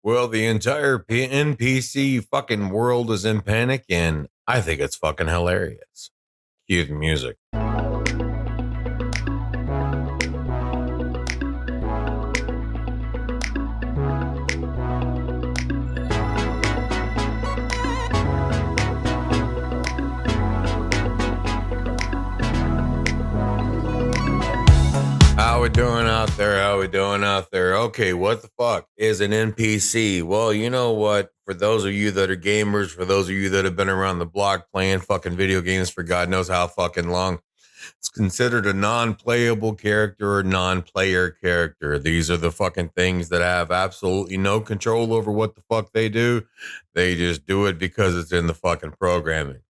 Well, the entire NPC fucking world is in panic, and I think it's fucking hilarious. Cue the music. How we doing out there? How we doing out there? Okay, what the fuck is an NPC? Well, you know what? For those of you that are gamers, for those of you that have been around the block playing fucking video games for God knows how fucking long, it's considered a non-playable character or non-player character. These are the fucking things that have absolutely no control over what the fuck they do. They just do it because it's in the fucking programming.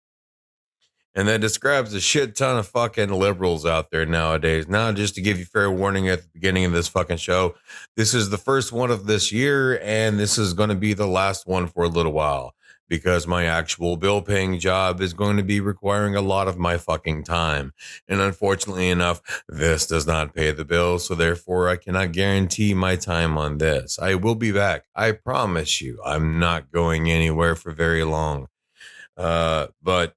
And that describes a shit ton of fucking liberals out there nowadays. Now, just to give you fair warning at the beginning of this fucking show, this is the first one of this year, and this is going to be the last one for a little while because my actual bill paying job is going to be requiring a lot of my fucking time. And unfortunately enough, this does not pay the bill. So therefore, I cannot guarantee my time on this. I will be back. I promise you, I'm not going anywhere for very long. But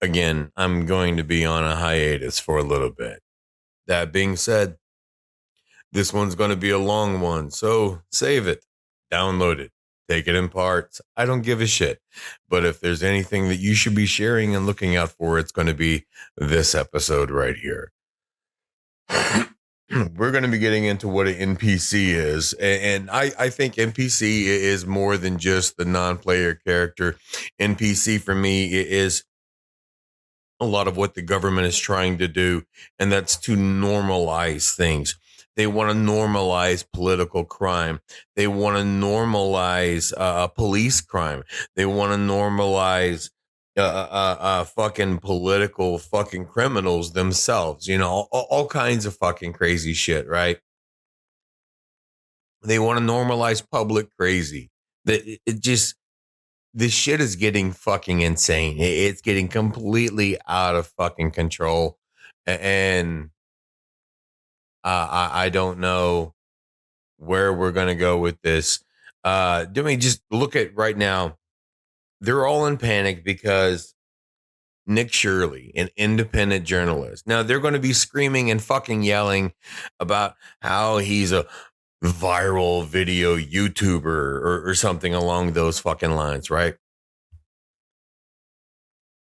again, I'm going to be on a hiatus for a little bit. That being said, this one's going to be a long one, so save it, download it, take it in parts. I don't give a shit. But if there's anything that you should be sharing and looking out for, it's going to be this episode right here. We're going to be getting into what an NPC is. And I think NPC is more than just the non-player character. NPC for me is a lot of what the government is trying to do, and that's to normalize things. They want to normalize political crime. They want to normalize police crime. They want to normalize fucking political fucking criminals themselves. You know, all kinds of fucking crazy shit, right? They want to normalize public crazy. It just, this shit is getting fucking insane. It's getting completely out of fucking control. And I don't know where we're going to go with this. Just look at right now. They're all in panic because Nick Shirley, an independent journalist. Now they're going to be screaming and fucking yelling about how he's a viral video YouTuber or something along those fucking lines, right?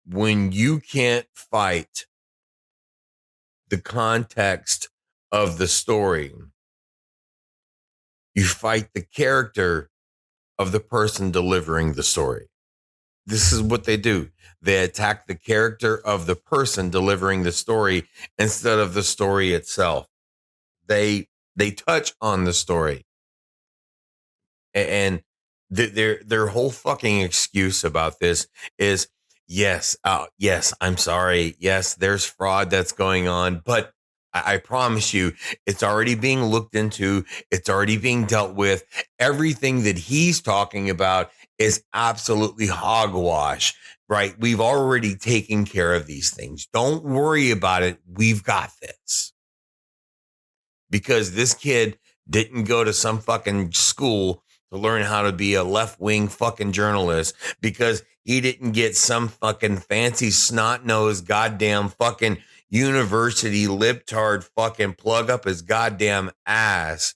When you can't fight the context of the story, you fight the character of the person delivering the story. This is what they do. They attack the character of the person delivering the story instead of the story itself. They touch on the story, and their whole fucking excuse about this is, yes, I'm sorry, yes, there's fraud that's going on, but I promise you, it's already being looked into. It's already being dealt with. Everything that he's talking about is absolutely hogwash, right? We've already taken care of these things. Don't worry about it. We've got this. Because this kid didn't go to some fucking school to learn how to be a left-wing fucking journalist, because he didn't get some fucking fancy snot-nosed goddamn fucking university libtard fucking plug up his goddamn ass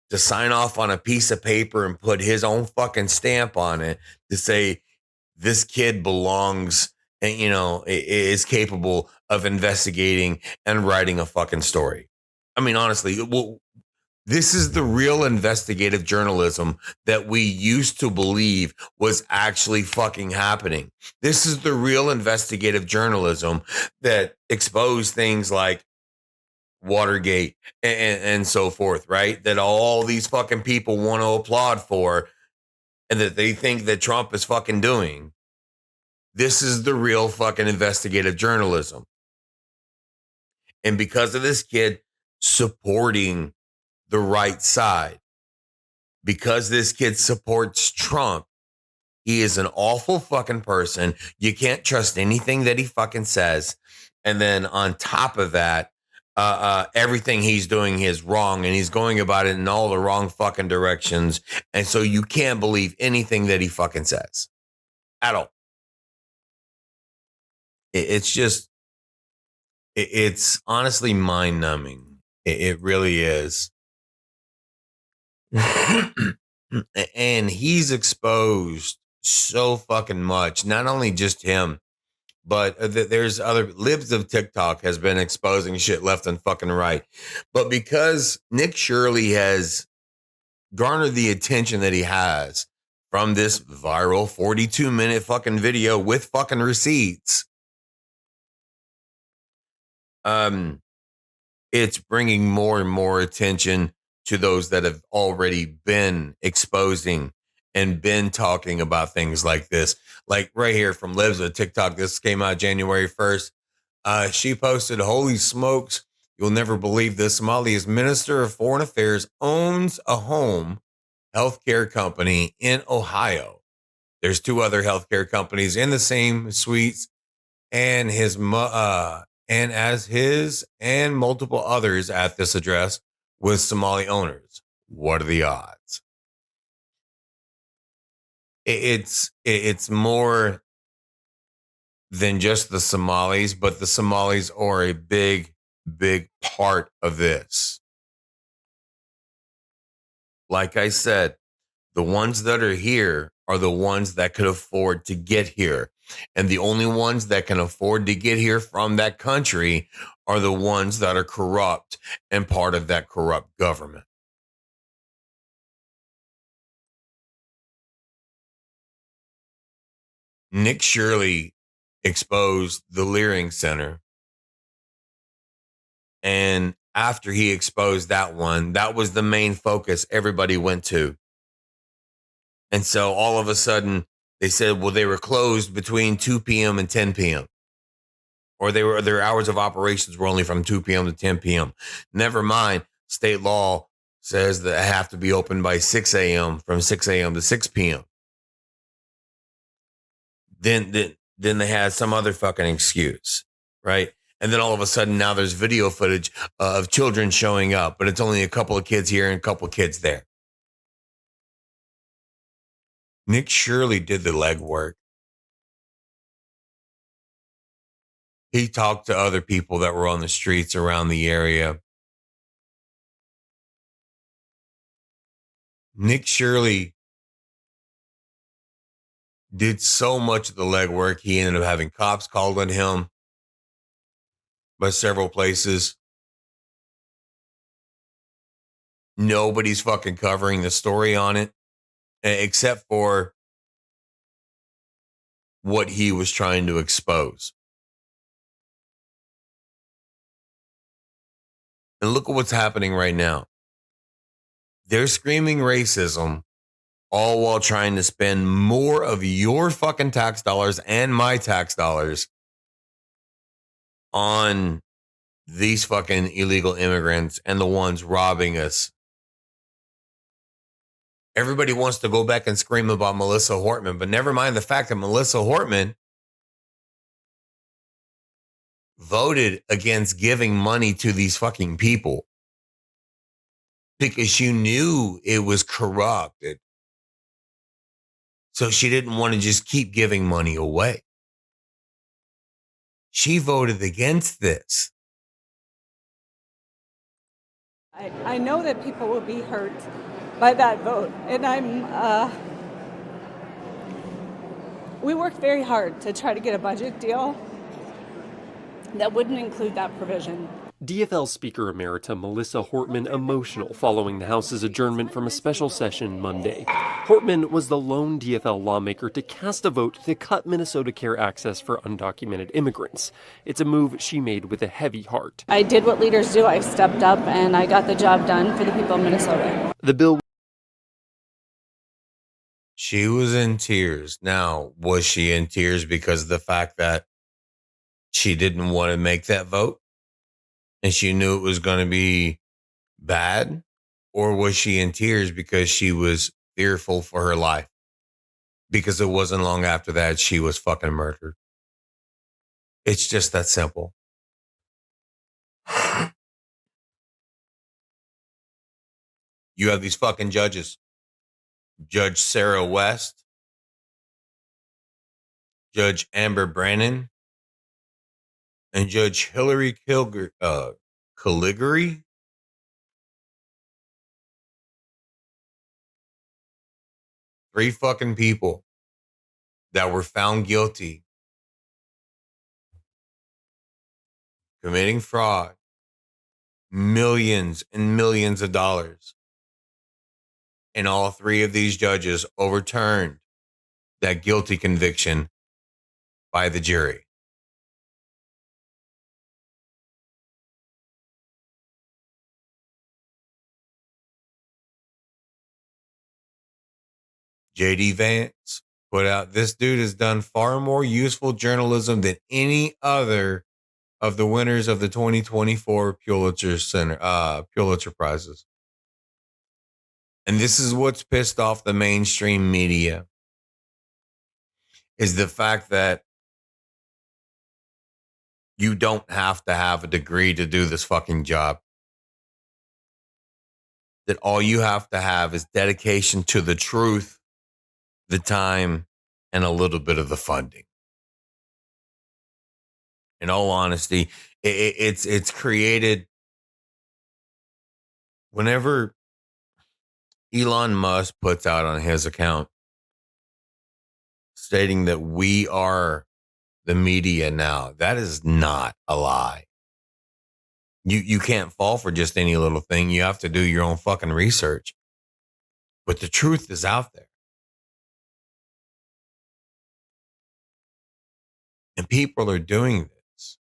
to sign off on a piece of paper and put his own fucking stamp on it to say this kid belongs and, you know, is capable of investigating and writing a fucking story. I mean, honestly, this is the real investigative journalism that we used to believe was actually fucking happening. This is the real investigative journalism that exposed things like Watergate and so forth, right? That all these fucking people want to applaud for, and that they think that Trump is fucking doing. This is the real fucking investigative journalism. And because of this kid supporting the right side, because this kid supports Trump, he is an awful fucking person. You can't trust anything that he fucking says. And then on top of that, everything he's doing is wrong and he's going about it in all the wrong fucking directions. And so you can't believe anything that he fucking says at all. It's just, it's honestly mind numbing. It really is. And he's exposed so fucking much, not only just him, but there's other libs of TikTok has been exposing shit left and fucking right. But because Nick Shirley has garnered the attention that he has from this viral 42-minute fucking video with fucking receipts, it's bringing more and more attention to those that have already been exposing and been talking about things like this. Like right here from Libs of TikTok, this came out January 1st. She posted, "Holy smokes, you'll never believe this. Somalia's Minister of Foreign Affairs owns a home healthcare company in Ohio. There's 2 other healthcare companies in the same suites, and and as his and multiple others at this address with Somali owners. What are the odds?" It's more than just the Somalis, but the Somalis are a big part of this. Like I said, the ones that are here are the ones that could afford to get here. And the only ones that can afford to get here from that country are the ones that are corrupt and part of that corrupt government. Nick Shirley exposed the Leering Center. And after he exposed that one, that was the main focus everybody went to. And so all of a sudden they said, well, they were closed between 2 p.m. and 10 p.m. Or their hours of operations were only from 2 p.m. to 10 p.m. Never mind, state law says that I have to be open by 6 a.m. from 6 a.m. to 6 p.m. Then they had some other fucking excuse, right? And then all of a sudden now there's video footage of children showing up, but it's only a couple of kids here and a couple of kids there. Nick Shirley did the legwork. He talked to other people that were on the streets around the area. Nick Shirley did so much of the legwork, he ended up having cops called on him by several places. Nobody's fucking covering the story on it, except for what he was trying to expose. And look at what's happening right now. They're screaming racism, all while trying to spend more of your fucking tax dollars and my tax dollars on these fucking illegal immigrants and the ones robbing us. Everybody wants to go back and scream about Melissa Hortman, but never mind the fact that Melissa Hortman voted against giving money to these fucking people because she knew it was corrupted. So she didn't want to just keep giving money away. She voted against this. I know that people will be hurt by that vote. And we worked very hard to try to get a budget deal that wouldn't include that provision. DFL Speaker Emerita Melissa Hortman emotional following the House's adjournment from a special session Monday. Hortman was the lone DFL lawmaker to cast a vote to cut Minnesota Care access for undocumented immigrants. It's a move she made with a heavy heart. I did what leaders do. I stepped up and I got the job done for the people of Minnesota. The bill. She was in tears. Now, was she in tears because of the fact that she didn't want to make that vote and she knew it was going to be bad? Or was she in tears because she was fearful for her life? Because it wasn't long after that she was fucking murdered. It's just that simple. You have these fucking judges. Judge Sarah West, Judge Amber Brannon, and Judge Hillary Caligari. Three fucking people that were found guilty committing fraud, millions and millions of dollars. And all three of these judges overturned that guilty conviction by the jury. J.D. Vance put out, this dude has done far more useful journalism than any other of the winners of the 2024 Pulitzer Prizes. And this is what's pissed off the mainstream media, is the fact that you don't have to have a degree to do this fucking job. That all you have to have is dedication to the truth, the time, and a little bit of the funding. In all honesty, it's created whenever Elon Musk puts out on his account stating that we are the media now. That is not a lie. You can't fall for just any little thing. You have to do your own fucking research. But the truth is out there. And people are doing this.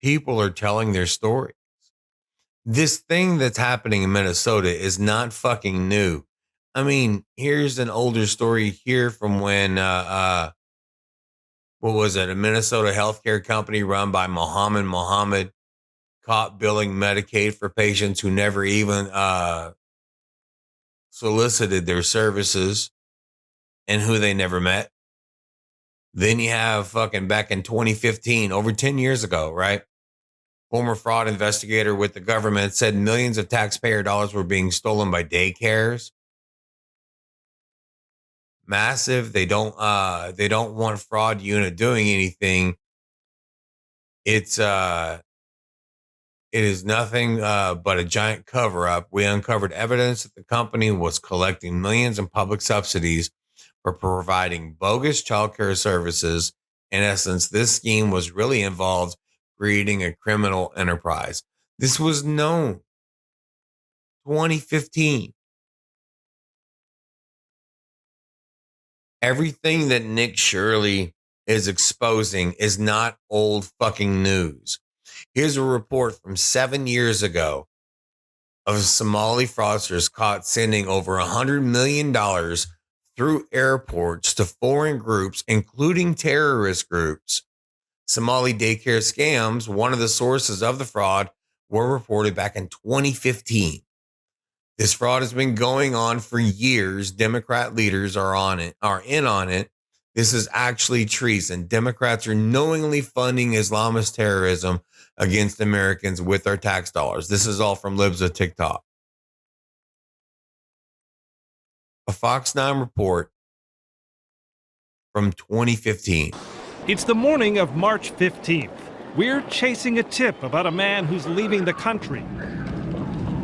People are telling their stories. This thing that's happening in Minnesota is not fucking new. I mean, here's an older story here from when, what was it? A Minnesota healthcare company run by Mohammed caught billing Medicaid for patients who never even solicited their services and who they never met. Then you have fucking back in 2015, over 10 years ago, right? Former fraud investigator with the government said millions of taxpayer dollars were being stolen by daycares. Massive. They don't want fraud unit doing anything. It is nothing but a giant cover up. We uncovered evidence that the company was collecting millions in public subsidies for providing bogus childcare services. In essence, this scheme was really involved creating a criminal enterprise. This was known 2015. Everything that Nick Shirley is exposing is not old fucking news. Here's a report from 7 years ago of Somali fraudsters caught sending over $100 million through airports to foreign groups, including terrorist groups. Somali daycare scams, one of the sources of the fraud, were reported back in 2015. This fraud has been going on for years. Democrat leaders are in on it. This is actually treason. Democrats are knowingly funding Islamist terrorism against Americans with our tax dollars. This is all from Libs of TikTok. A Fox 9 report from 2015. It's the morning of March 15th. We're chasing a tip about a man who's leaving the country.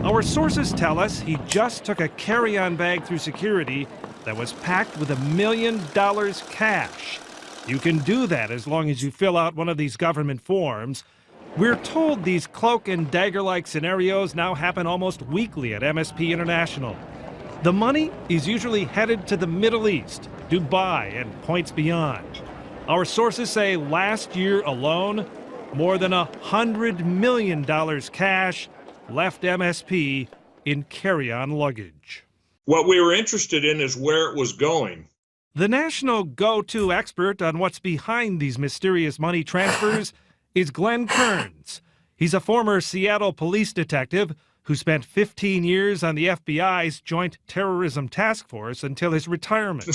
Our sources tell us he just took a carry-on bag through security that was packed with $1 million cash. You can do that as long as you fill out one of these government forms. We're told these cloak and dagger-like scenarios now happen almost weekly at MSP International. The money is usually headed to the Middle East, Dubai, and points beyond. Our sources say last year alone, more than $100 million cash left MSP in carry-on luggage. What we were interested in is where it was going. The national go-to expert on what's behind these mysterious money transfers is Glenn Kearns. He's a former Seattle police detective who spent 15 years on the FBI's Joint Terrorism Task Force until his retirement.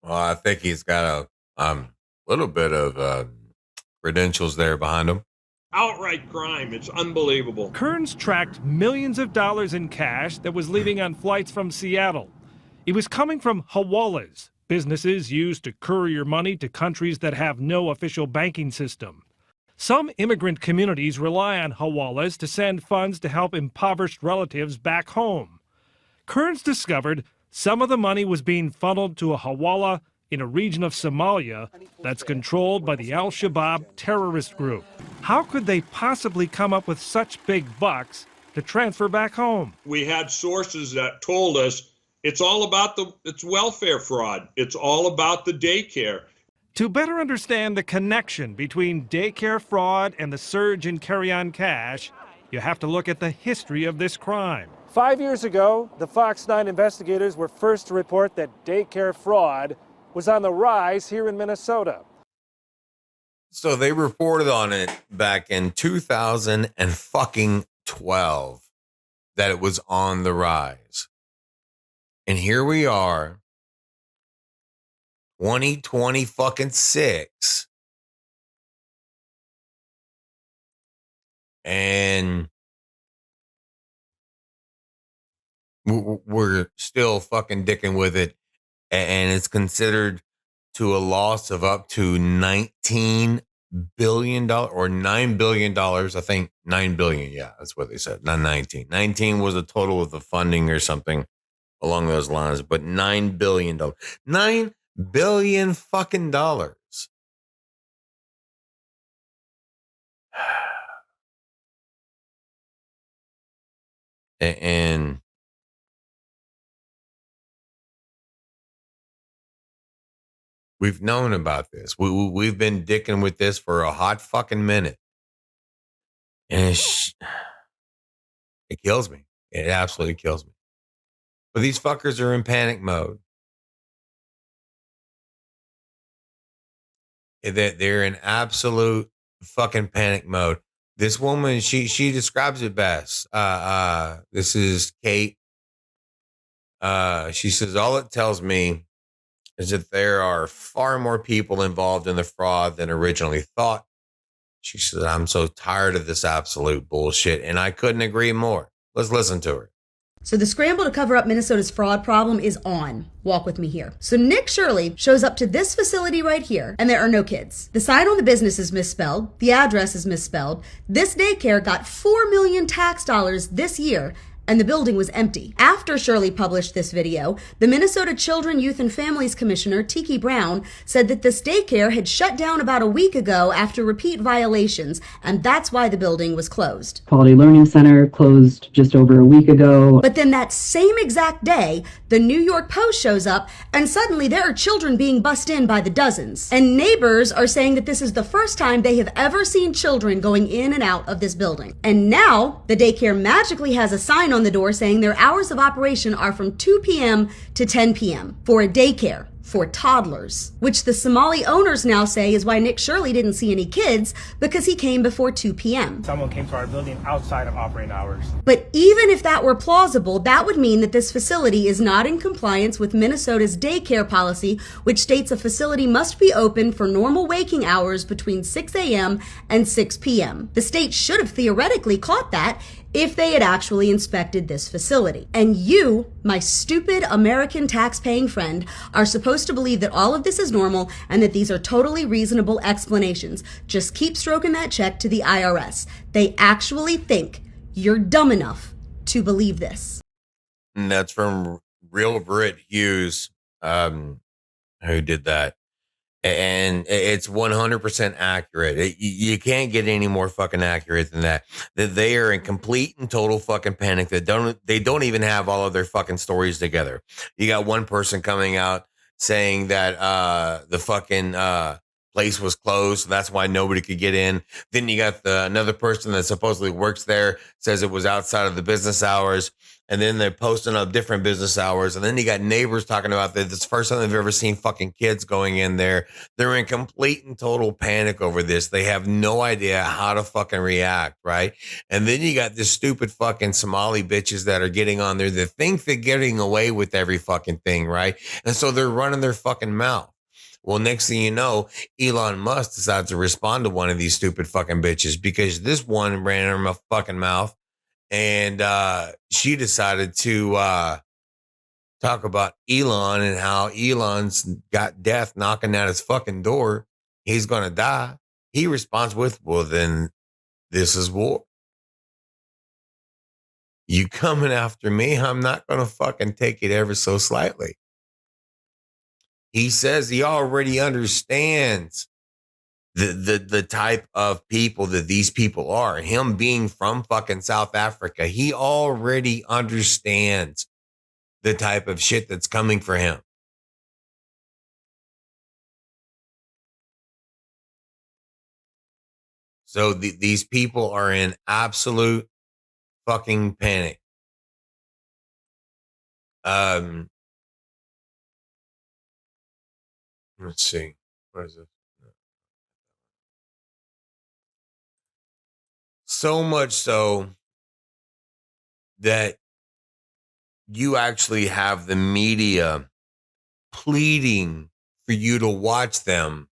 Well, I think he's got a little bit of credentials there behind him. outright crime. It's unbelievable. Kearns tracked millions of dollars in cash that was leaving on flights from Seattle. It was coming from hawalas, businesses used to courier money to countries that have no official banking system. Some immigrant communities rely on hawalas to send funds to help impoverished relatives back home. Kearns discovered some of the money was being funneled to a hawala in a region of Somalia that's controlled by the Al-Shabaab terrorist group. How could they possibly come up with such big bucks to transfer back home? We had sources that told us it's all about it's welfare fraud. It's all about the daycare. To better understand the connection between daycare fraud and the surge in carry-on cash, you have to look at the history of this crime. 5 years ago, the Fox 9 investigators were first to report that daycare fraud was on the rise here in Minnesota. So they reported on it back in 2012 that it was on the rise. And here we are, 2026. And we're still fucking dicking with it. And it's considered to a loss of up to $19 billion or $9 billion. I think $9 billion. Yeah, that's what they said. Not 19. 19 was the total of the funding or something along those lines, but $9 billion. $9 billion fucking dollars. And we've known about this. We've been dicking with this for a hot fucking minute. And it kills me. It absolutely kills me. But these fuckers are in panic mode. They're in absolute fucking panic mode. This woman, she describes it best. This is Kate. She says, all it tells me is that there are far more people involved in the fraud than originally thought. She says, I'm so tired of this absolute bullshit, and I couldn't agree more. Let's listen to her. So the scramble to cover up Minnesota's fraud problem is on. Walk with me here. So Nick Shirley shows up to this facility right here, and there are no kids. The sign on the business is misspelled. The address is misspelled. This daycare got $4 million tax dollars this year, and the building was empty. After Shirley published this video, the Minnesota Children, Youth, and Families Commissioner, Tiki Brown, said that this daycare had shut down about a week ago after repeat violations, and that's why the building was closed. Quality Learning Center closed just over a week ago. But then that same exact day, the New York Post shows up, and suddenly there are children being bussed in by the dozens. And neighbors are saying that this is the first time they have ever seen children going in and out of this building. And now, the daycare magically has a sign on the door saying their hours of operation are from 2 p.m. to 10 p.m. for a daycare for toddlers, which the Somali owners now say is why Nick Shirley didn't see any kids, because he came before 2 p.m. Someone came to our building outside of operating hours. But even if that were plausible, that would mean that this facility is not in compliance with Minnesota's daycare policy, which states a facility must be open for normal waking hours between 6 a.m. and 6 p.m. The state should have theoretically caught that if they had actually inspected this facility. And you, my stupid American tax-paying friend, are supposed to believe that all of this is normal and that these are totally reasonable explanations. Just keep stroking that check to the IRS. They actually think you're dumb enough to believe this. And that's from Real Brit Hughes, who did that. And it's 100% accurate. You can't get any more fucking accurate than that. That they are in complete and total fucking panic. They don't even have all of their fucking stories together. You got one person coming out saying that the fucking place was closed, so that's why nobody could get in. Then you got another person that supposedly works there, says it was outside of the business hours. And then they're posting up different business hours. And then you got neighbors talking about that. This is the first time they've ever seen fucking kids going in there. They're in complete and total panic over this. They have no idea how to fucking react, right? And then you got this stupid fucking Somali bitches that are getting on there that think they're getting away with every fucking thing, right? And so they're running their fucking mouth. Well, next thing you know, Elon Musk decides to respond to one of these stupid fucking bitches because this one ran her fucking mouth, and she decided to talk about Elon and how Elon's got death knocking at his fucking door. He's gonna die. He responds with, "Well, then this is war. You coming after me? I'm not gonna fucking take it ever so slightly." He says he already understands the type of people that these people are. Him being from fucking South Africa, he already understands the type of shit that's coming for him. So these people are in absolute fucking panic. Let's see. What is it? So much so that you actually have the media pleading for you to watch them.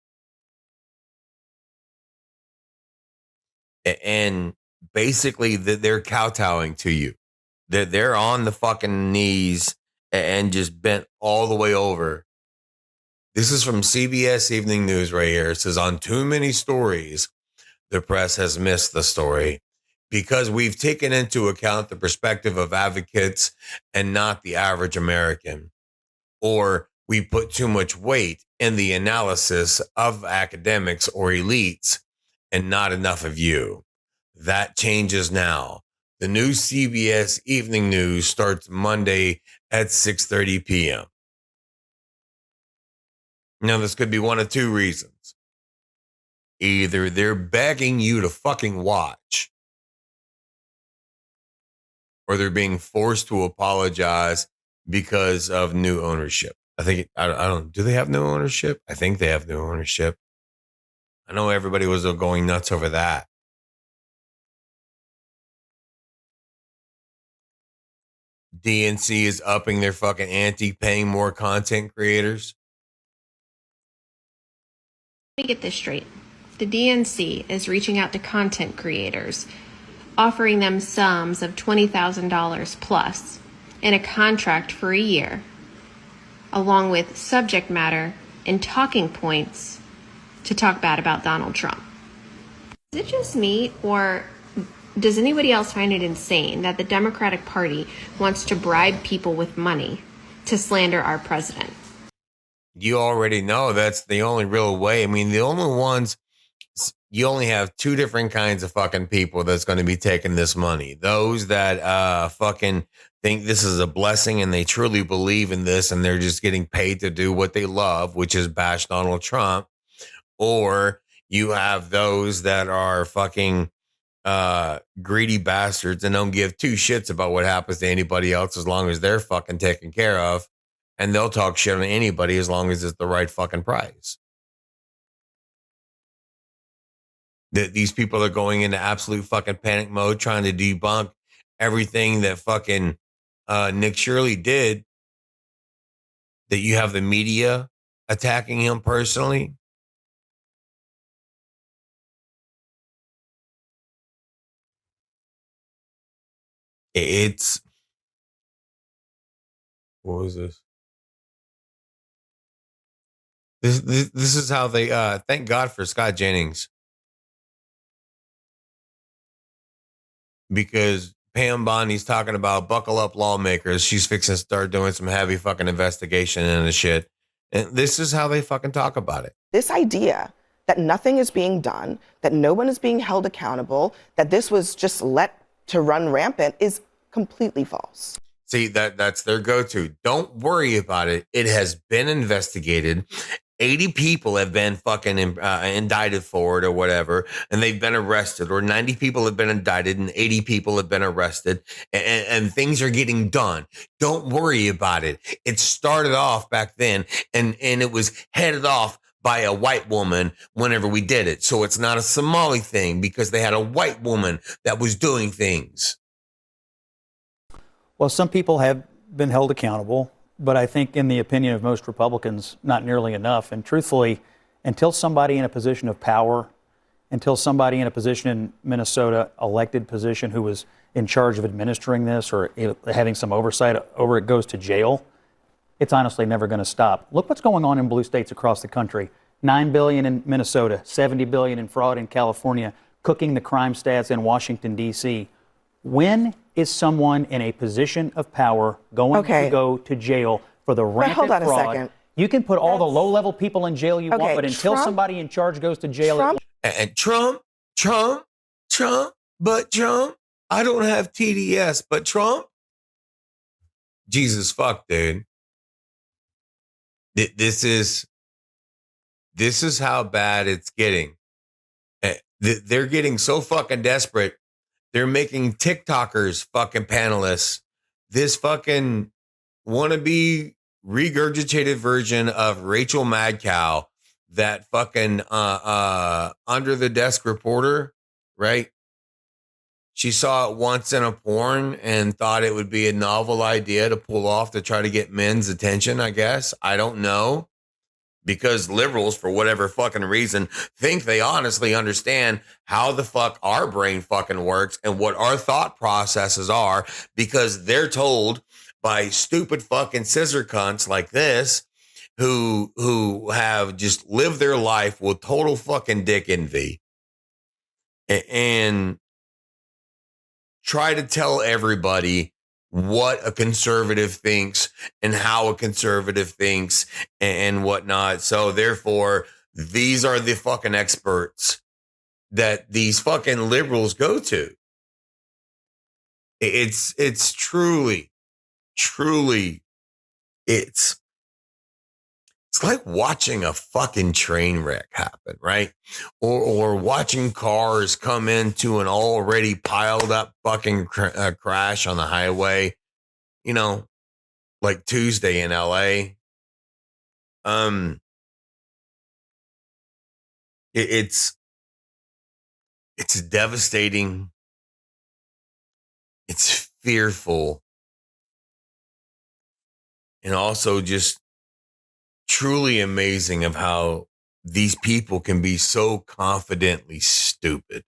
And basically they're kowtowing to you. They're on the fucking knees and just bent all the way over. This is from CBS Evening News right here. It says, on too many stories, the press has missed the story because we've taken into account the perspective of advocates and not the average American. Or we put too much weight in the analysis of academics or elites and not enough of you. That changes now. The new CBS Evening News starts Monday at 6:30 p.m. Now, this could be one of two reasons. Either they're begging you to fucking watch, or they're being forced to apologize because of new ownership. I don't, do they have new ownership? I think they have new ownership. I know everybody was going nuts over that. DNC is upping their fucking ante, paying more content creators. Let me get this straight. The DNC is reaching out to content creators, offering them sums of $20,000 plus in a contract for a year, along with subject matter and talking points to talk bad about Donald Trump. Is it just me, or does anybody else find it insane that the Democratic Party wants to bribe people with money to slander our president? You already know that's the only real way. I mean, the only ones, you only have two different kinds of fucking people that's going to be taking this money. Those that fucking think this is a blessing and they truly believe in this and they're just getting paid to do what they love, which is bash Donald Trump. Or you have those that are fucking greedy bastards and don't give two shits about what happens to anybody else as long as they're fucking taken care of. And they'll talk shit on anybody as long as it's the right fucking price. These people are going into absolute fucking panic mode, trying to debunk everything that fucking Nick Shirley did. That you have the media attacking him personally. It's, what was this? This is how they thank God for Scott Jennings, because Pam Bondi's talking about buckle up lawmakers. She's fixing to start doing some heavy fucking investigation and the shit. And this is how they fucking talk about it. This idea that nothing is being done, that no one is being held accountable, that this was just let to run rampant is completely false. See, that's their go-to. Don't worry about it. It has been investigated. 80 people have been fucking indicted for it or whatever, and they've been arrested, or 90 people have been indicted and 80 people have been arrested, and things are getting done. Don't worry about it. It started off back then, and it was headed off by a white woman whenever we did it. So it's not a Somali thing because they had a white woman that was doing things. Well, some people have been held accountable. but I think in the opinion of most Republicans, not nearly enough. And truthfully, until somebody in a position of power, until somebody in a position in Minnesota, elected position, who was in charge of administering this or having some oversight over it goes to jail, it's honestly never going to stop. Look what's going on in blue states across the country. $9 billion in Minnesota, $70 billion in fraud in California, cooking the crime stats in Washington, D.C. When is someone in a position of power going to go to jail for the rampant hold on fraud? a second. You can put all the low-level people in jail you want, but until somebody in charge goes to jail... And Trump, I don't have TDS, but Trump, Jesus fuck, dude. This is how bad it's getting. They're getting so fucking desperate. They're making TikTokers fucking panelists. This fucking wannabe regurgitated version of Rachel Madcow, that fucking under the desk reporter, right? She saw it once in a porn and thought it would be a novel idea to pull off to try to get men's attention, I guess. I don't know. Because liberals, for whatever fucking reason, think they honestly understand how the fuck our brain fucking works and what our thought processes are, because they're told by stupid fucking scissor cunts like this who have just lived their life with total fucking dick envy and try to tell everybody what a conservative thinks and how a conservative thinks and whatnot. So therefore, these are the fucking experts that these fucking liberals go to. It's truly, it's like watching a fucking train wreck happen, right? Or watching cars come into an already piled up fucking crash on the highway, you know, like Tuesday in LA. It's devastating. It's fearful. And also just truly amazing of how these people can be so confidently stupid.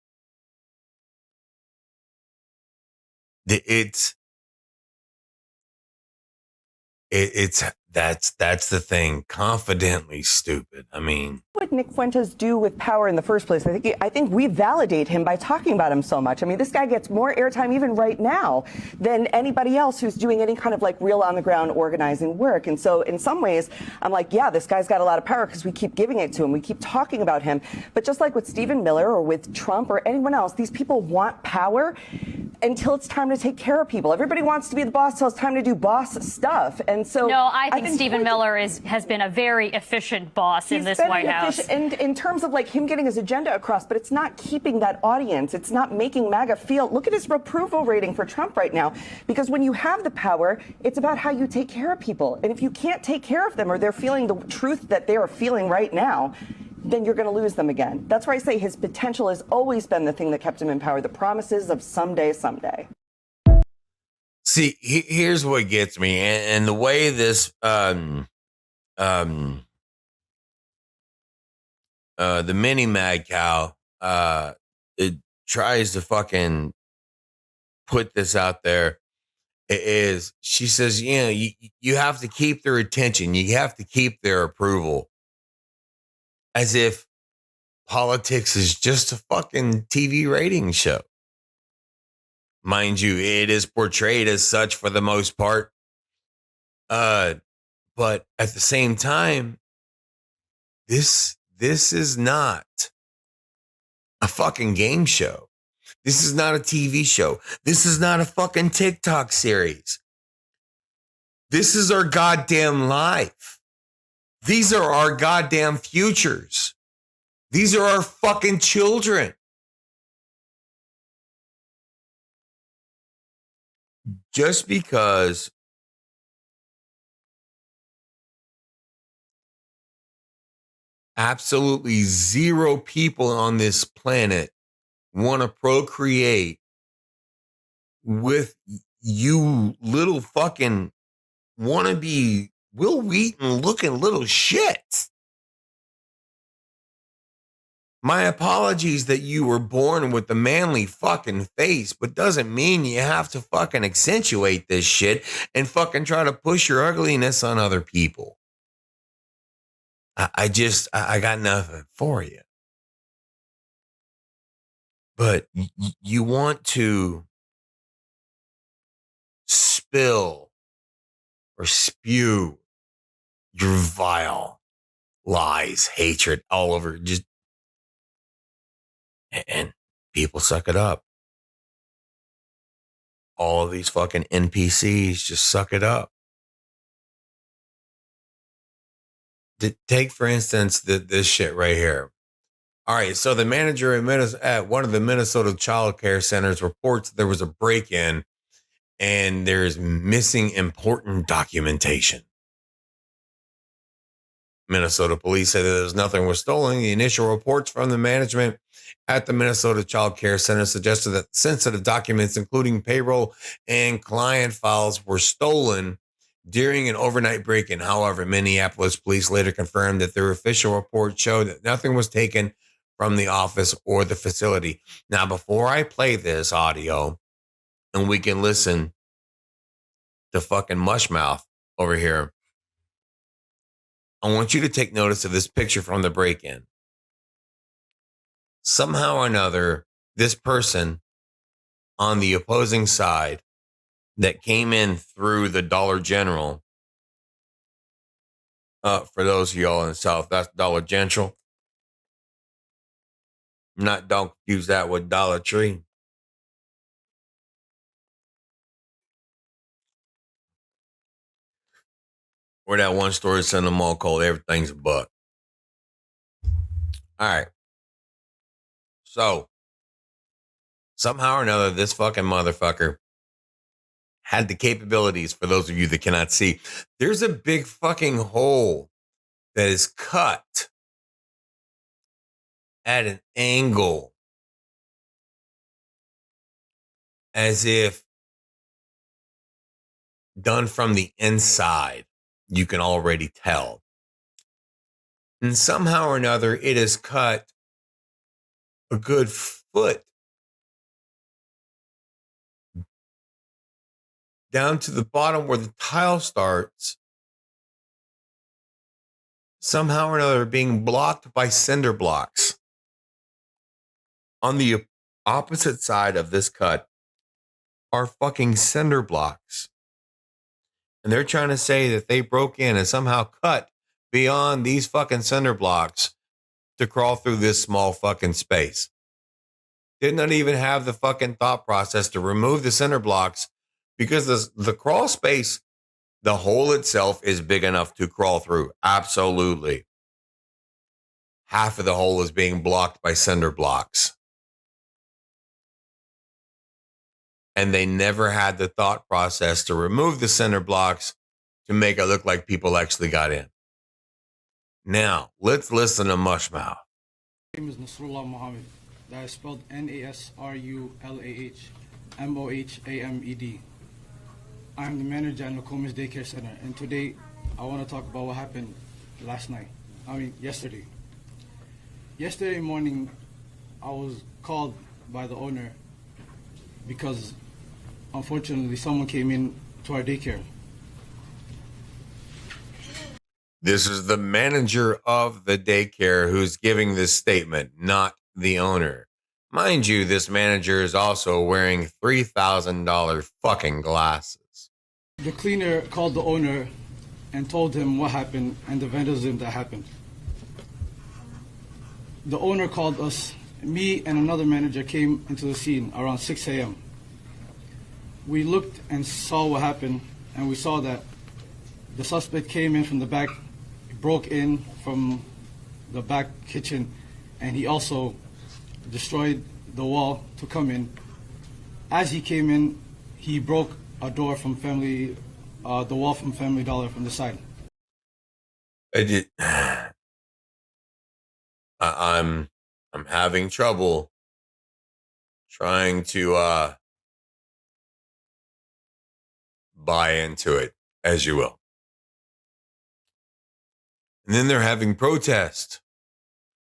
That's the thing. Confidently stupid. I mean, what Nick Fuentes do with power in the first place? I think we validate him by talking about him so much. I mean, this guy gets more airtime even right now than anybody else who's doing any kind of like real on the ground organizing work. And so in some ways, I'm like, yeah, this guy's got a lot of power because we keep giving it to him. We keep talking about him. But just like with Stephen Miller or with Trump or anyone else, these people want power until it's time to take care of people. Everybody wants to be the boss till it's time to do boss stuff. And so no, I think Stephen Miller has been a very efficient boss in this White House. And in terms of like him getting his agenda across, but it's not keeping that audience. It's not making MAGA feel. Look at his approval rating for Trump right now, because when you have the power, it's about how you take care of people. And if you can't take care of them or they're feeling the truth that they are feeling right now, then you're going to lose them again. That's why I say his potential has always been the thing that kept him in power, the promises of someday. See, here's what gets me, and the way this the mini mad cow it tries to fucking put this out there is she says, you know, you have to keep their attention, you have to keep their approval, as if politics is just a fucking TV rating show. Mind you, it is portrayed as such for the most part. But at the same time, this is not a fucking game show. This is not a TV show. This is not a fucking TikTok series. This is our goddamn life. These are our goddamn futures. These are our fucking children. Just because absolutely zero people on this planet want to procreate with you little fucking wannabe Will Wheaton looking little shit. My apologies that you were born with the manly fucking face, but doesn't mean you have to fucking accentuate this shit and fucking try to push your ugliness on other people. I got nothing for you. But you want to spill or spew your vile lies, hatred all over, and people suck it up. All of these fucking NPCs just suck it up. Take, for instance, this shit right here. All right, so the manager at one of the Minnesota child care centers reports there was a break-in and there's missing important documentation. Minnesota police say that nothing was stolen. The initial reports from the management at the Minnesota Child Care Center suggested that sensitive documents, including payroll and client files, were stolen during an overnight break-in. However, Minneapolis police later confirmed that their official report showed that nothing was taken from the office or the facility. Now, before I play this audio and we can listen to fucking Mushmouth over here, I want you to take notice of this picture from the break-in. Somehow or another, this person on the opposing side that came in through the Dollar General, for those of y'all in the South, that's Dollar General. Don't confuse that with Dollar Tree. Or that one store that's in the mall called Everything's a Buck. All right. So, somehow or another, this fucking motherfucker had the capabilities, for those of you that cannot see. There's a big fucking hole that is cut at an angle as if done from the inside. You can already tell. And somehow or another, it is cut a good foot down to the bottom where the tile starts, somehow or another being blocked by cinder blocks. On the opposite side of this cut are fucking cinder blocks. And they're trying to say that they broke in and somehow cut beyond these fucking cinder blocks to crawl through this small fucking space. Did not even have the fucking thought process to remove the cinder blocks because the crawl space, the hole itself is big enough to crawl through. Absolutely. Half of the hole is being blocked by cinder blocks. And they never had the thought process to remove the cinder blocks to make it look like people actually got in. Now, let's listen to Mushmouth. My name is Nasrullah Mohammed. That is spelled Nasrullahmohamed. I'm the manager at Nokomis Daycare Center, and today I want to talk about what happened yesterday. Yesterday morning, I was called by the owner because unfortunately someone came in to our daycare. This is the manager of the daycare who's giving this statement, not the owner. Mind you, this manager is also wearing $3,000 fucking glasses. The cleaner called the owner and told him what happened and the vandalism that happened. The owner called us. Me and another manager came into the scene around 6 a.m. We looked and saw what happened, and we saw that the suspect came in from the back, broke in from the back kitchen, and he also destroyed the wall to come in. As he came in, he broke a door from the wall from Family Dollar from the side. I'm having trouble trying to buy into it. as you will. And then they're having protests.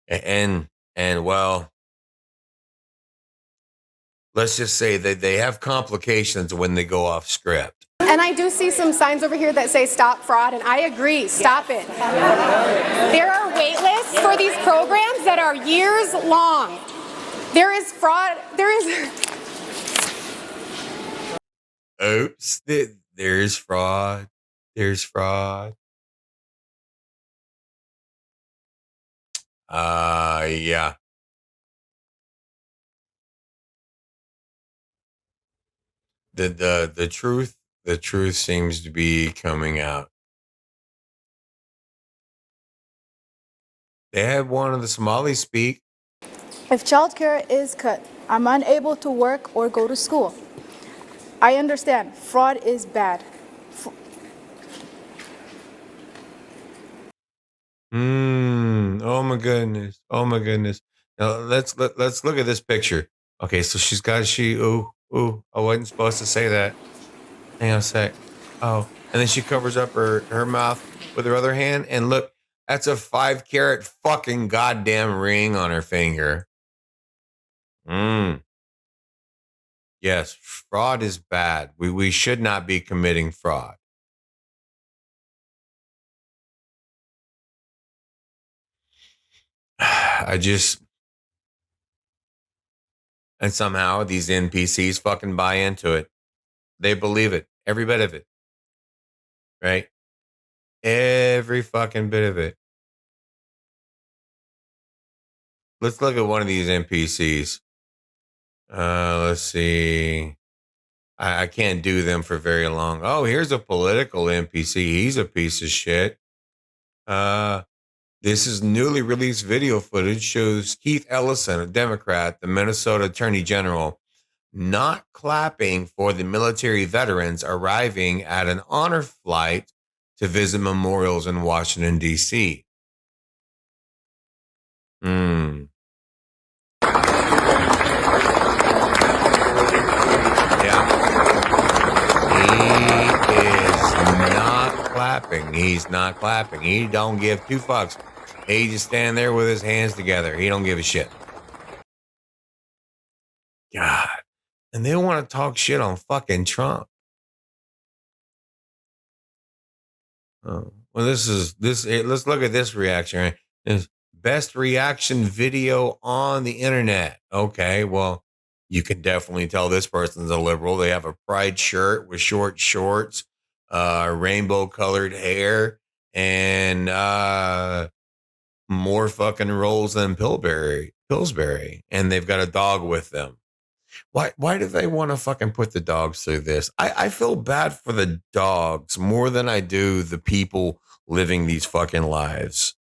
And well, let's just say that they have complications when they go off script. And I do see some signs over here that say stop fraud, and I agree, stop it. There are wait lists for these programs that are years long. There is fraud, Oops, there's fraud. There's fraud. Yeah. The truth seems to be coming out. They had one of the Somalis speak. If childcare is cut, I'm unable to work or go to school. I understand fraud is bad. Oh my goodness. Oh my goodness. Now let's look at this picture. Okay, so she's got I wasn't supposed to say that. Hang on a sec. Oh, and then she covers up her mouth with her other hand, and look, that's a 5-carat fucking goddamn ring on her finger. Yes, fraud is bad. We should not be committing fraud. And somehow these NPCs fucking buy into it. They believe it. Every bit of it. Right? Every fucking bit of it. Let's look at one of these NPCs. Let's see. I can't do them for very long. Oh, here's a political NPC. He's a piece of shit. This is newly released video footage shows Keith Ellison, a Democrat, the Minnesota Attorney General, not clapping for the military veterans arriving at an honor flight to visit memorials in Washington, D.C. He's not clapping. He don't give two fucks. He just stand there with his hands together. He don't give a shit. God. And they want to talk shit on fucking Trump. Oh, well, let's look at this reaction. Right? This best reaction video on the internet. Okay, well, you can definitely tell this person's a liberal. They have a pride shirt with short shorts, rainbow colored hair, and more fucking rolls than Pillsbury. And they've got a dog with them. Why do they want to fucking put the dogs through this? I feel bad for the dogs more than I do the people living these fucking lives.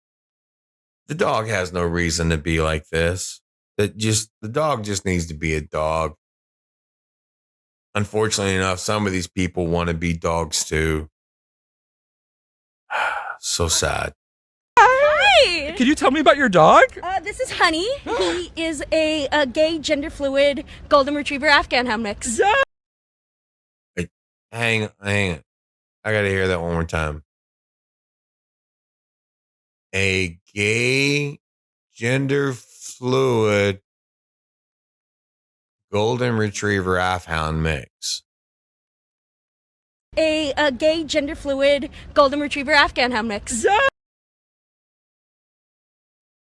The dog has no reason to be like this. The dog just needs to be a dog. Unfortunately enough, some of these people want to be dogs too. So sad. Hi! Can you tell me about your dog? This is Honey. He is a gay, gender fluid, golden retriever Afghan hound mix. Wait, hang on. I gotta hear that one more time. A gay, gender fluid, golden retriever Afghan mix. A gay, gender fluid, golden retriever Afghan hound mix.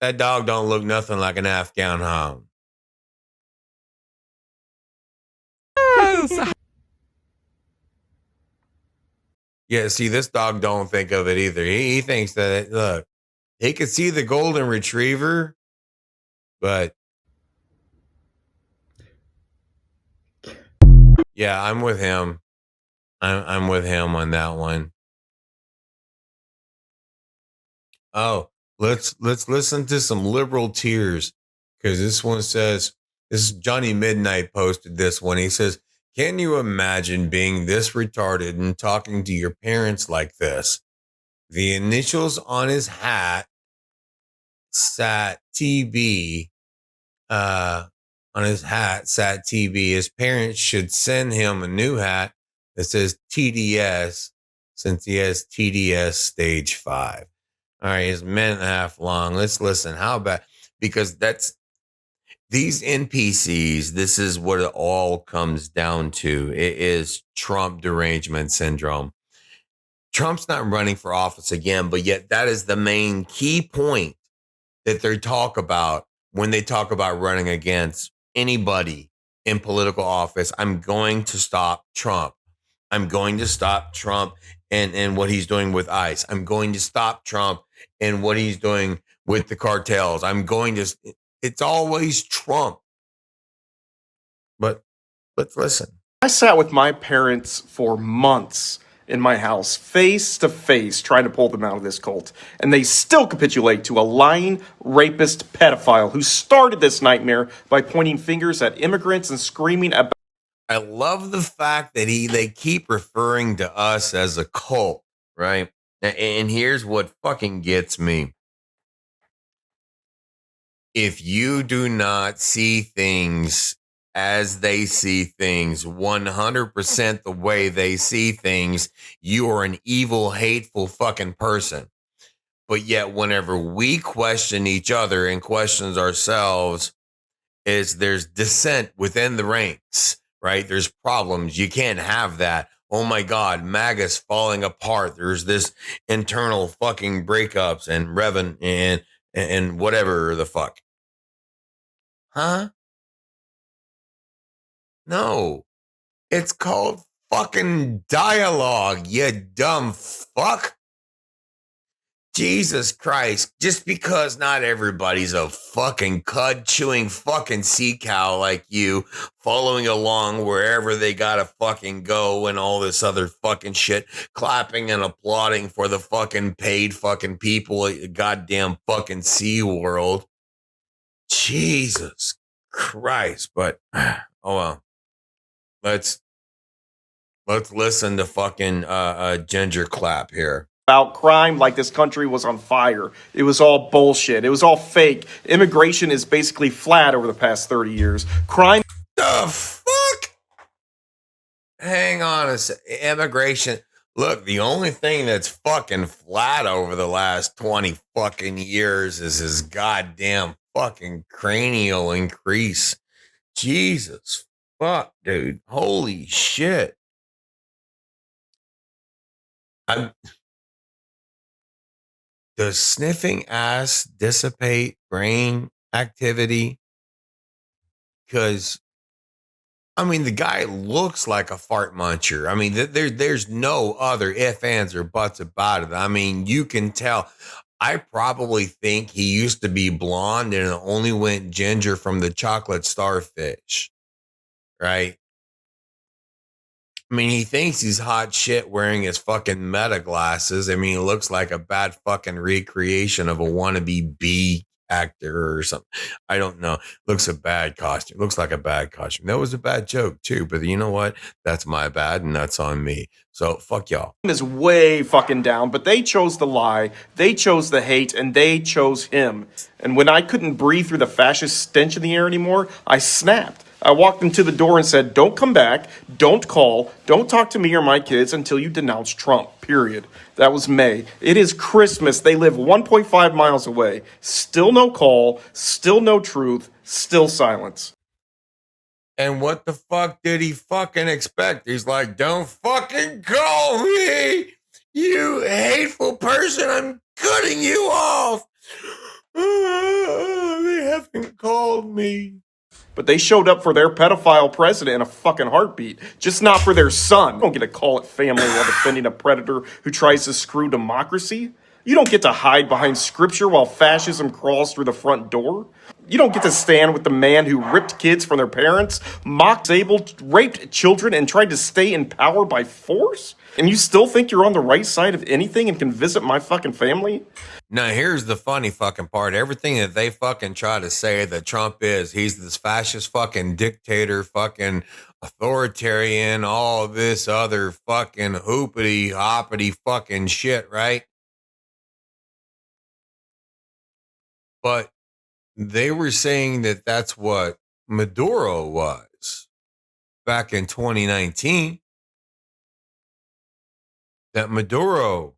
That dog don't look nothing like an Afghan hound. Yeah, see, this dog don't think of it either. He thinks that, look, he could see the golden retriever, but yeah, I'm with him. I'm with him on that one. Oh, let's listen to some liberal tears, because this one says, this is Johnny Midnight posted this one. He says, can you imagine being this retarded and talking to your parents like this? The initials on his hat sat TB. On his hat sat TB. His parents should send him a new hat that says TDS since he has TDS stage 5. All right, he's a minute and a half long. Let's listen. How about, because that's these NPCs, this is what it all comes down to. It is Trump derangement syndrome. Trump's not running for office again, but yet that is the main key point that they talk about when they talk about running against anybody in political office. I'm going to stop Trump. I'm going to stop Trump and what he's doing with ICE. I'm going to stop Trump and what he's doing with the cartels. It's always Trump. But let's listen. I sat with my parents for months in my house, face to face, trying to pull them out of this cult. And they still capitulate to a lying, rapist pedophile who started this nightmare by pointing fingers at immigrants and screaming about. I love the fact that they keep referring to us as a cult, right? And here's what fucking gets me. If you do not see things as they see things, 100% the way they see things, you are an evil, hateful fucking person. But yet, whenever we question each other and questions ourselves, there's dissent within the ranks, right? There's problems. You can't have that. Oh my God, MAGA's falling apart. There's this internal fucking breakups and whatever the fuck. Huh? No. It's called fucking dialogue, you dumb fuck. Jesus Christ. Just because not everybody's a fucking cud chewing fucking sea cow like you, following along wherever they gotta fucking go and all this other fucking shit, clapping and applauding for the fucking paid fucking people at the goddamn fucking Sea World. Jesus Christ. But, oh well. Let's listen to fucking Ginger clap here. About crime like this country was on fire. It was all bullshit. It was all fake. Immigration is basically flat over the past 30 years. Crime. The fuck? Hang on a sec. Immigration. Look, the only thing that's fucking flat over the last 20 fucking years is his goddamn fucking cranial increase. Jesus fuck, dude. Holy shit. Does sniffing ass dissipate brain activity? Because, I mean, the guy looks like a fart muncher. I mean, there's no other ifs, ands, or buts about it. I mean, you can tell. I probably think he used to be blonde and it only went ginger from the chocolate starfish, right? I mean, he thinks he's hot shit wearing his fucking meta glasses. I mean, he looks like a bad fucking recreation of a wannabe bee actor or something. I don't know. Looks a bad costume. Looks like a bad costume. That was a bad joke too, but you know what? That's my bad and that's on me. So fuck y'all. Is way fucking down, but they chose the lie, they chose the hate, and they chose him. And when I couldn't breathe through the fascist stench in the air anymore, I snapped. I walked into the door and said, don't come back, don't call, don't talk to me or my kids until you denounce Trump, period. That was May. It is Christmas. They live 1.5 miles away. Still no call, still no truth, still silence. And what the fuck did he fucking expect? He's like, don't fucking call me, you hateful person. I'm cutting you off. They haven't called me. But they showed up for their pedophile president in a fucking heartbeat, just not for their son. You don't get to call it family while defending a predator who tries to screw democracy. You don't get to hide behind scripture while fascism crawls through the front door. You don't get to stand with the man who ripped kids from their parents, mocked, disabled, raped children, and tried to stay in power by force? And you still think you're on the right side of anything and can visit my fucking family? Now, here's the funny fucking part. Everything that they fucking try to say that Trump is, he's this fascist fucking dictator, fucking authoritarian, all this other fucking hoopity hoppity fucking shit, right? But they were saying that that's what Maduro was back in 2019. that Maduro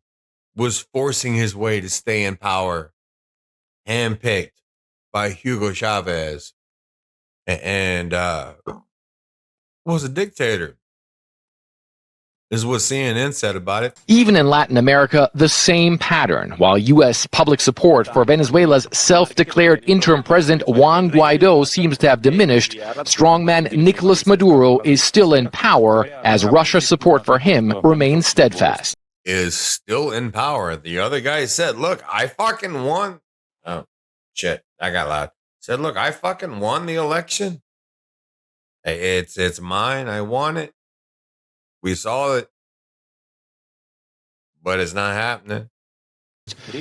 was forcing his way to stay in power, handpicked by Hugo Chavez, and was a dictator. This is what CNN said about it. Even in Latin America, the same pattern. While U.S. public support for Venezuela's self-declared interim president Juan Guaido seems to have diminished, strongman Nicolas Maduro is still in power as Russia's support for him remains steadfast. Is still in power. The other guy said, look, I fucking won. Oh, shit. I got loud. Said, look, I fucking won the election. It's mine. I won it. We saw it, but it's not happening.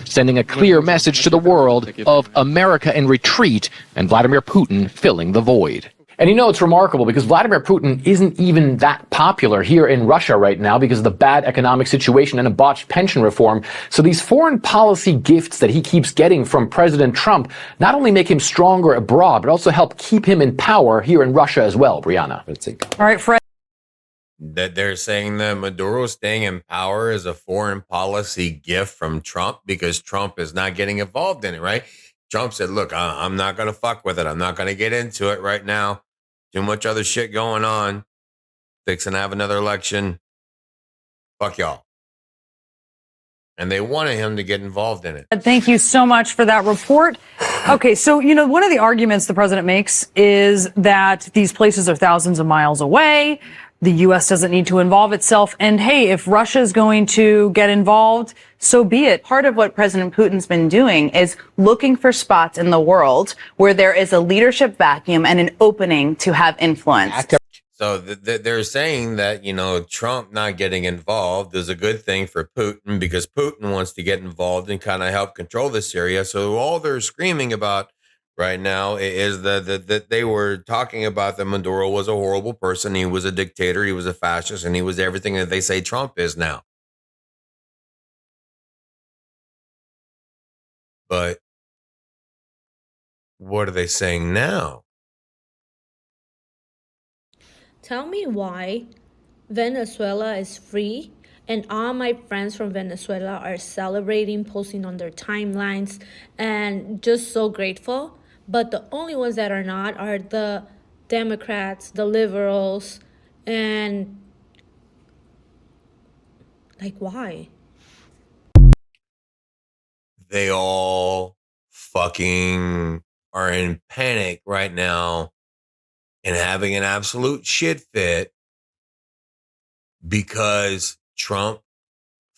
Sending a clear message to the world of America in retreat and Vladimir Putin filling the void. And you know, it's remarkable because Vladimir Putin isn't even that popular here in Russia right now because of the bad economic situation and a botched pension reform. So these foreign policy gifts that he keeps getting from President Trump not only make him stronger abroad, but also help keep him in power here in Russia as well, Brianna. All right, Fred. That they're saying that Maduro staying in power is a foreign policy gift from Trump because Trump is not getting involved in it, right? Trump said, look, I'm not going to fuck with it. I'm not going to get into it right now. Too much other shit going on. Fixing to have another election. Fuck y'all. And they wanted him to get involved in it. Thank you so much for that report. Okay, so, you know, one of the arguments the president makes is that these places are thousands of miles away. The U.S. doesn't need to involve itself. And hey, if Russia's going to get involved, so be it. Part of what President Putin's been doing is looking for spots in the world where there is a leadership vacuum and an opening to have influence. So they're saying that, you know, Trump not getting involved is a good thing for Putin because Putin wants to get involved and kind of help control this area. So all they're screaming about right now is that they were talking about that Maduro was a horrible person. He was a dictator. He was a fascist, and he was everything that they say Trump is now. But what are they saying now? Tell me why Venezuela is free and all my friends from Venezuela are celebrating, posting on their timelines, and just so grateful. But the only ones that are not are the Democrats, the liberals, and like, why? They all fucking are in panic right now and having an absolute shit fit because Trump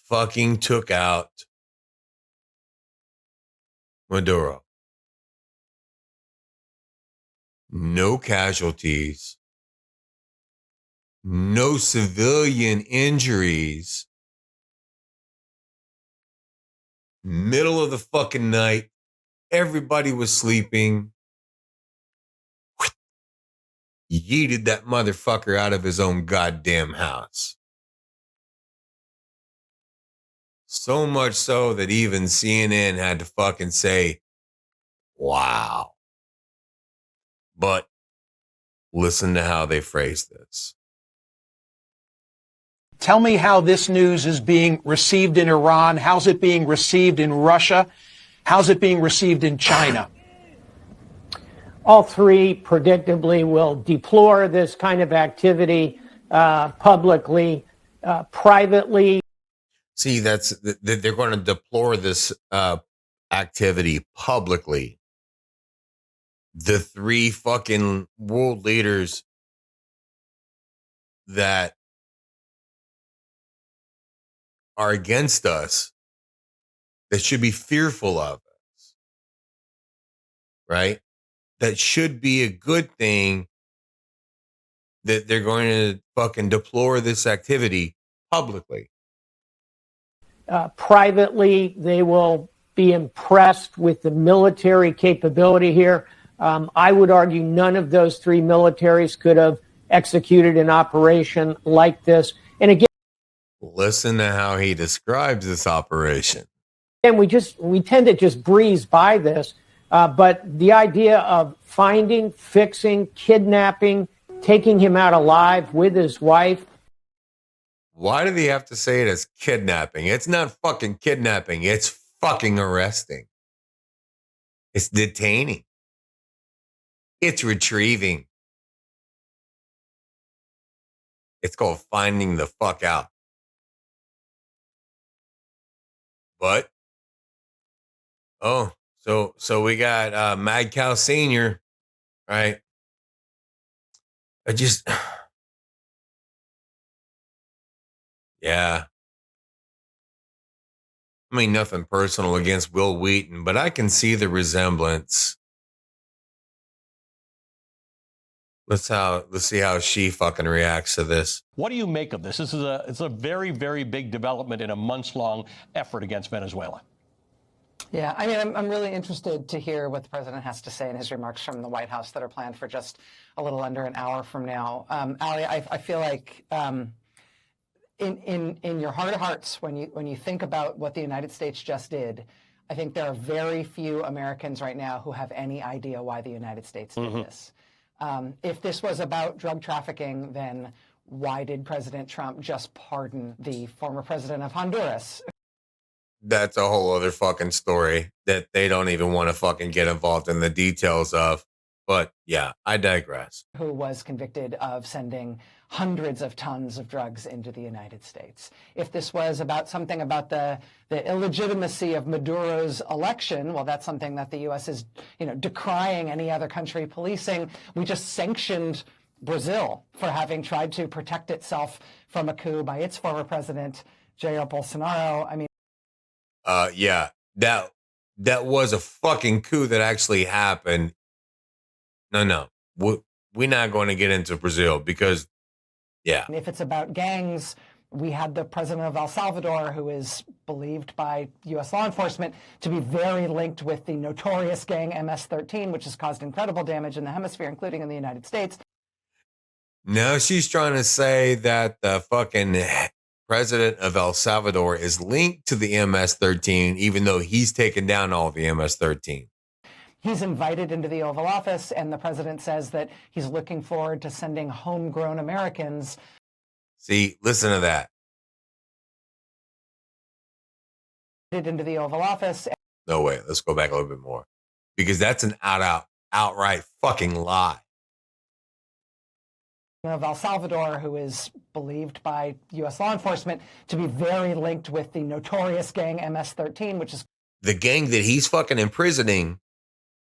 fucking took out Maduro. No casualties, no civilian injuries. Middle of the fucking night, everybody was sleeping. Yeeted that motherfucker out of his own goddamn house. So much so that even CNN had to fucking say, wow. But listen to how they phrase this. Tell me how this news is being received in Iran. How's it being received in Russia? How's it being received in China? All three, predictably, will deplore this kind of activity publicly, privately. See, they're going to deplore this activity publicly. The three fucking world leaders that are against us, that should be fearful of us, right? That should be a good thing that they're going to fucking deplore this activity publicly. Privately, they will be impressed with the military capability here. I would argue none of those three militaries could have executed an operation like this. And again, listen to how he describes this operation. And we tend to just breeze by this, but the idea of finding, fixing, kidnapping, taking him out alive with his wife. Why do they have to say it as kidnapping? It's not fucking kidnapping. It's fucking arresting. It's detaining. It's retrieving. It's called finding the fuck out. But, so we got Mad Cow Senior, right? Yeah. I mean, nothing personal against Will Wheaton, but I can see the resemblance. Let's see how she fucking reacts to this. What do you make of this? It's a very, very big development in a months-long effort against Venezuela. Yeah, I mean, I'm really interested to hear what the president has to say in his remarks from the White House that are planned for just a little under an hour from now. Ali, I feel like in your heart of hearts, when you think about what the United States just did, I think there are very few Americans right now who have any idea why the United States did this. If this was about drug trafficking, then why did President Trump just pardon the former president of Honduras? That's a whole other fucking story that they don't even want to fucking get involved in the details of. But yeah, I digress. Who was convicted of sending hundreds of tons of drugs into the United States. If this was about something about the illegitimacy of Maduro's election, well, that's something that the U.S. is, decrying any other country policing. We just sanctioned Brazil for having tried to protect itself from a coup by its former president, Jair Bolsonaro. I mean, yeah, that was a fucking coup that actually happened. No, we're not going to get into Brazil because, yeah. If it's about gangs, we had the president of El Salvador, who is believed by U.S. law enforcement to be very linked with the notorious gang MS-13, which has caused incredible damage in the hemisphere, including in the United States. Now she's trying to say that the fucking president of El Salvador is linked to the MS-13, even though he's taken down all the MS-13. He's invited into the Oval Office, and the president says that he's looking forward to sending homegrown Americans. See, listen to that. Into the Oval Office. No way. Let's go back a little bit more, because that's an outright fucking lie. Of El Salvador, who is believed by U.S. law enforcement to be very linked with the notorious gang MS-13, which is the gang that he's fucking imprisoning.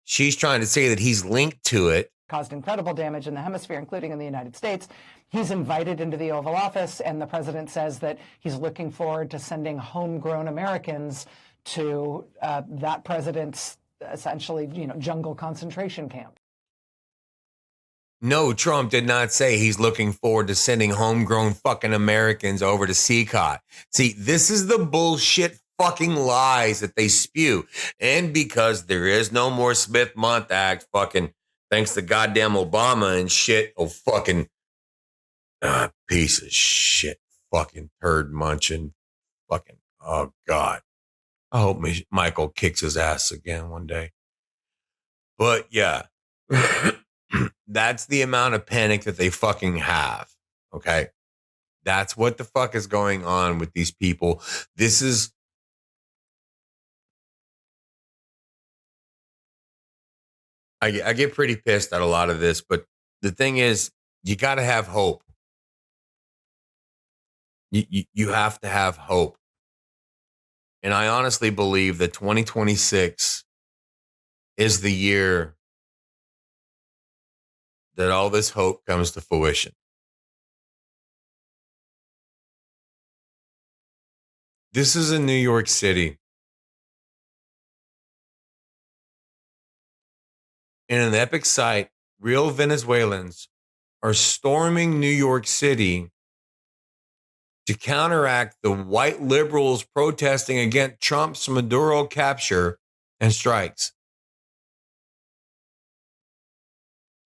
She's trying to say that he's linked to it. Caused incredible damage in the hemisphere, including in the United States. He's invited into the Oval Office, and the president says that he's looking forward to sending homegrown Americans to that president's essentially, jungle concentration camp. No, Trump did not say he's looking forward to sending homegrown fucking Americans over to CCOT. See, this is the bullshit fucking lies that they spew. And because there is no more Smith-Month Act, fucking thanks to goddamn Obama and shit. Oh, fucking piece of shit. Fucking turd munching. Fucking, oh, God. I hope Michael kicks his ass again one day. But yeah, that's the amount of panic that they fucking have. Okay. That's what the fuck is going on with these people. This is, I get pretty pissed at a lot of this, but the thing is, you got to have hope. You have to have hope. And I honestly believe that 2026 is the year that all this hope comes to fruition. This is in New York City. In an epic sight, real Venezuelans are storming New York City to counteract the white liberals protesting against Trump's Maduro capture and strikes.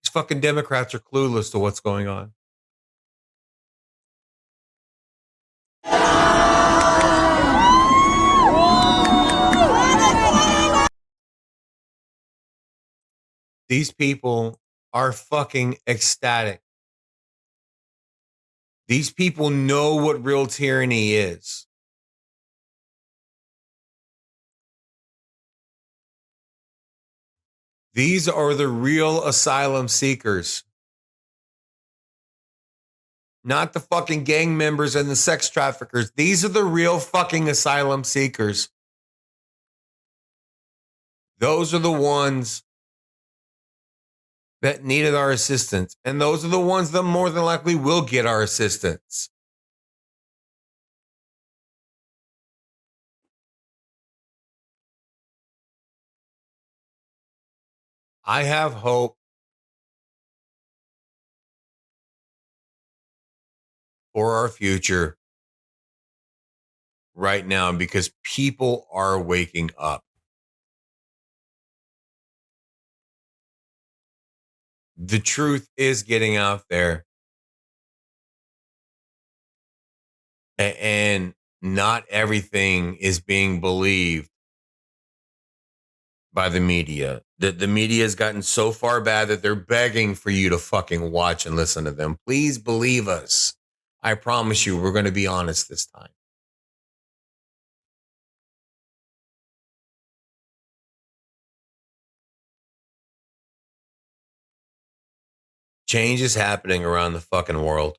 These fucking Democrats are clueless to what's going on. These people are fucking ecstatic. These people know what real tyranny is. These are the real asylum seekers. Not the fucking gang members and the sex traffickers. These are the real fucking asylum seekers. Those are the ones that needed our assistance. And those are the ones that more than likely will get our assistance. I have hope for our future right now because people are waking up. The truth is getting out there. And not everything is being believed by the media. The media has gotten so far bad that they're begging for you to fucking watch and listen to them. Please believe us. I promise you, we're going to be honest this time. Change is happening around the fucking world.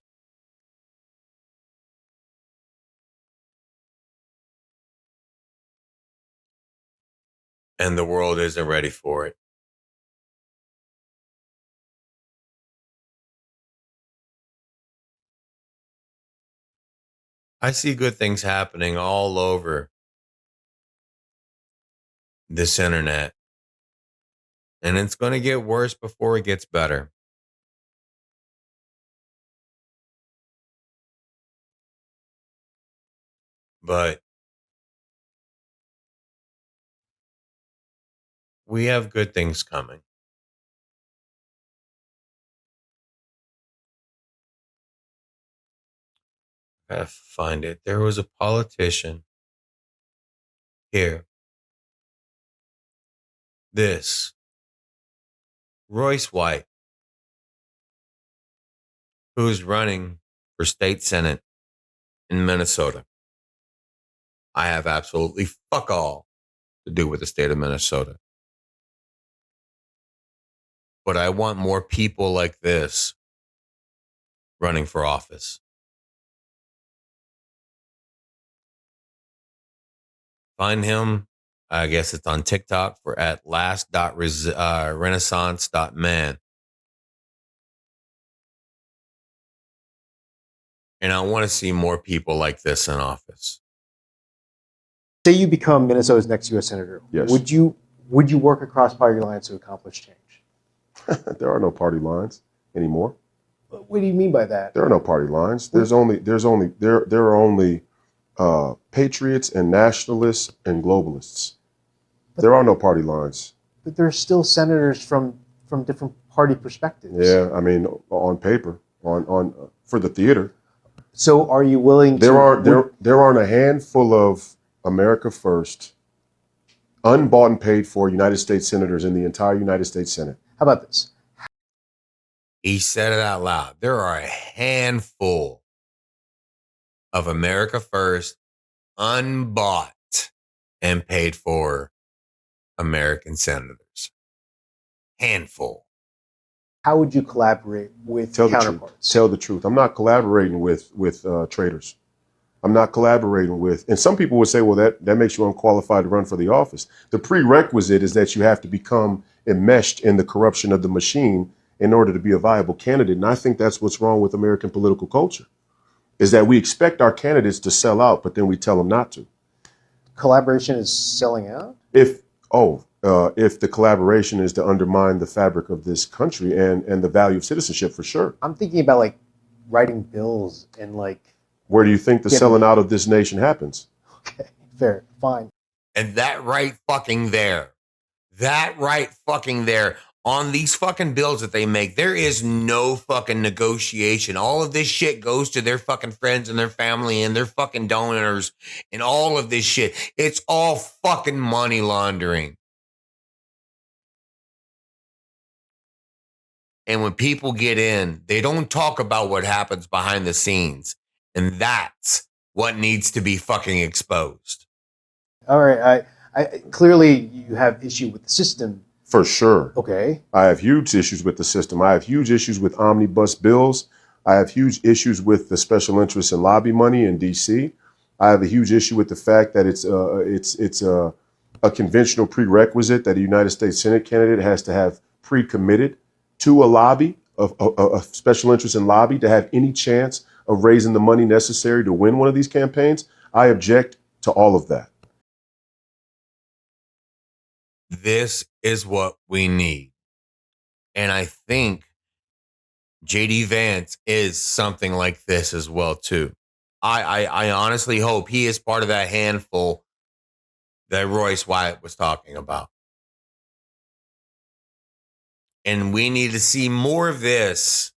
And the world isn't ready for it. I see good things happening all over this internet. And it's going to get worse before it gets better. But we have good things coming. I gotta find it. There was a politician here. This Royce White, who is running for state senate in Minnesota. I have absolutely fuck all to do with the state of Minnesota. But I want more people like this running for office. Find him. I guess it's on TikTok for at last.renaissance.man. And I want to see more people like this in office. Say you become Minnesota's next U.S. Senator. Yes. Would you work across party lines to accomplish change? There are no party lines anymore. What do you mean by that? There are no party lines. There are only patriots and nationalists and globalists. There are no party lines. But there are still senators from different party perspectives. Yeah, I mean, on paper, on for the theater. So, are you willing to? There aren't a handful of America First, unbought and paid for United States senators in the entire United States Senate. How about this? He said it out loud. There are a handful of America First, unbought and paid for American senators. Handful. How would you collaborate with counterparts? Tell the truth. I'm not collaborating with traitors. I'm not collaborating with, and some people would say, well, that makes you unqualified to run for the office. The prerequisite is that you have to become enmeshed in the corruption of the machine in order to be a viable candidate. And I think that's what's wrong with American political culture, is that we expect our candidates to sell out, but then we tell them not to. Collaboration is selling out? If the collaboration is to undermine the fabric of this country and the value of citizenship, for sure. I'm thinking about like writing bills and like. Where do you think the selling out of this nation happens? Okay, fair, fine. And that right fucking there, on these fucking bills that they make, there is no fucking negotiation. All of this shit goes to their fucking friends and their family and their fucking donors and all of this shit. It's all fucking money laundering. And when people get in, they don't talk about what happens behind the scenes. And that's what needs to be fucking exposed. All right. I clearly you have issue with the system. For sure. Okay. I have huge issues with the system. I have huge issues with omnibus bills. I have huge issues with the special interests and lobby money in D.C. I have a huge issue with the fact that it's a conventional prerequisite that a United States Senate candidate has to have pre-committed to a lobby, of special interest and lobby, to have any chance of raising the money necessary to win one of these campaigns. I object to all of that. This is what we need. And I think JD Vance is something like this as well, too. I honestly hope he is part of that handful that Royce Wyatt was talking about. And we need to see more of this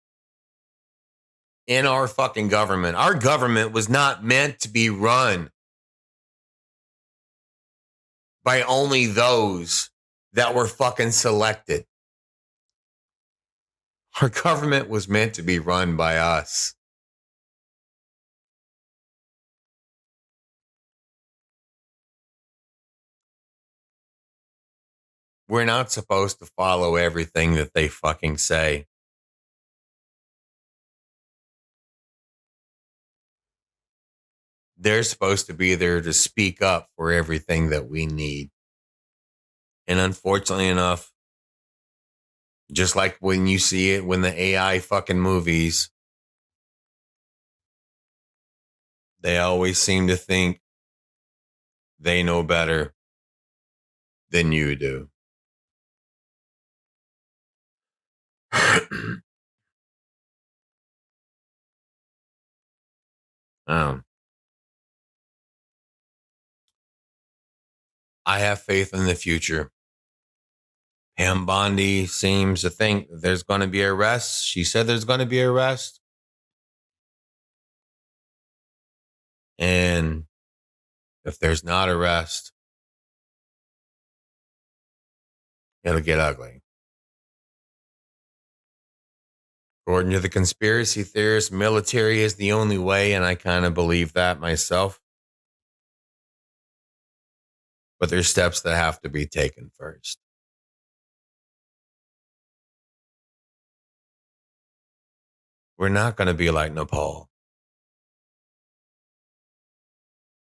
in our fucking government. Our government was not meant to be run by only those that were fucking selected. Our government was meant to be run by us. We're not supposed to follow everything that they fucking say. They're supposed to be there to speak up for everything that we need. And unfortunately enough, just like when you see it, when the AI fucking movies, they always seem to think they know better than you do. I have faith in the future. Pam Bondi seems to think there's going to be arrests. She said there's going to be arrests. And if there's not arrest, it'll get ugly. According to the conspiracy theorists, military is the only way, and I kind of believe that myself. But there's steps that have to be taken first. We're not going to be like Nepal.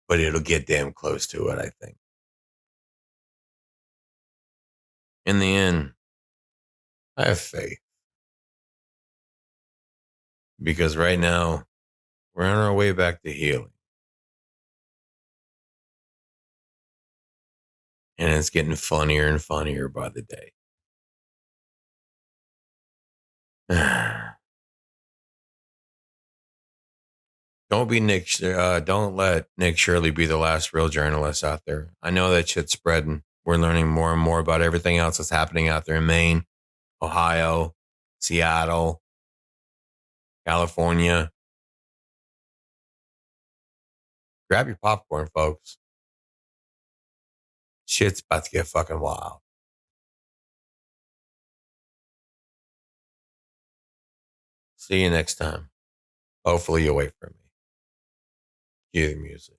But it'll get damn close to it, I think. In the end, I have faith. Because right now, we're on our way back to healing. And it's getting funnier and funnier by the day. Don't let Nick Shirley be the last real journalist out there. I know that shit's spreading. We're learning more and more about everything else that's happening out there in Maine, Ohio, Seattle, California. Grab your popcorn, folks. Shit's about to get fucking wild. See you next time. Hopefully you'll wait for me. Cue the music.